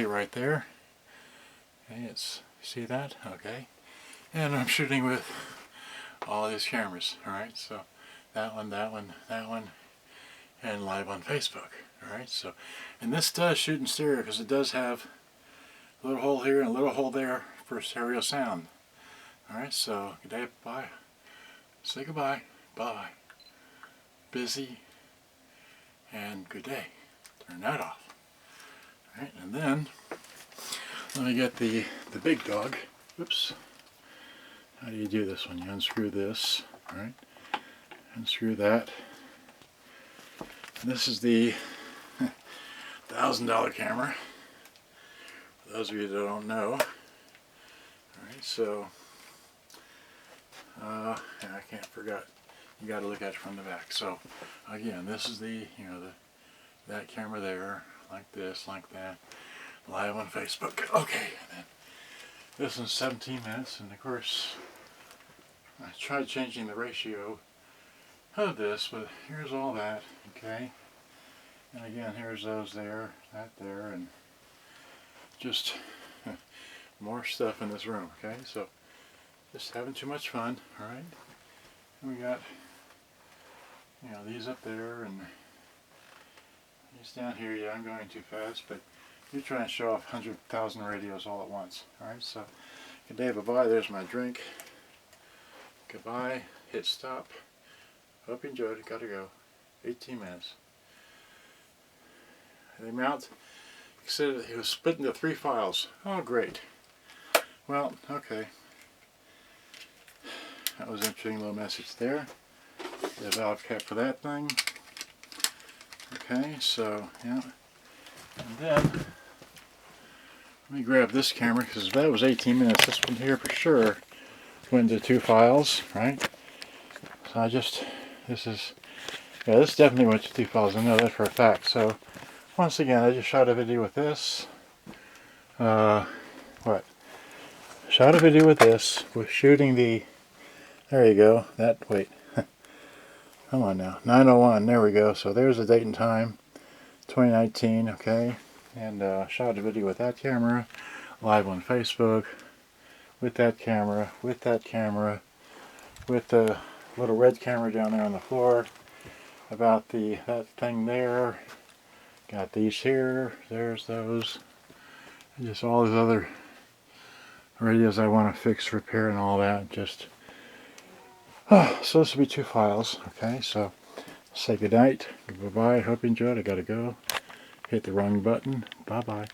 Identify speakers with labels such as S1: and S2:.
S1: right there. Okay, it's, see that? Okay. And I'm shooting with all these cameras, alright? So that one, and live on Facebook. Alright, so, and this does shoot in stereo because it does have a little hole here and a little hole there for stereo sound. Alright, so good day, bye. Say goodbye, bye. Busy, and good day. Turn that off. Alright, and then let me get the big dog. Oops. How do you do this one? You unscrew this, alright? Unscrew that. And this is the $1,000 camera. For those of you that don't know. Alright, so I can't forget. You got to look at it from the back. So again, this is the, you know, that camera there, like this, like that, live on Facebook. Okay, and then this is 17 minutes, and of course I tried changing the ratio of this, but here's all that, okay? And again, here's those there, that there, and just more stuff in this room, okay? So just having too much fun, alright? And we got, you know, these up there, and these down here. Yeah, I'm going too fast, but you're trying to show off 100,000 radios all at once, alright? So good day, bye-bye. There's my drink. Goodbye. Hit stop. Hope you enjoyed it. Gotta go. 18 minutes. The amount, he said it was split into 3 files. Oh, great. Well, okay. That was an interesting little message there. The valve cap for that thing. Okay, so, yeah. And then, let me grab this camera, because that was 18 minutes. This one here for sure went into 2 files, right? So I just, this definitely went to 2 files. I know that for a fact. So, once again, I just shot a video with this. Shot a video with this, with shooting the, there you go, that, wait, come on now, 9:01, there we go. So there's the date and time, 2019, okay, and shot a video with that camera, live on Facebook, with that camera, with the little red camera down there on the floor, about that thing there, got these here, there's those, and just all these other radios I want to fix, repair, and all that. Just so this will be 2 files. Okay, so say goodnight, goodbye. Hope you enjoyed. I gotta go. Hit the wrong button. Bye bye.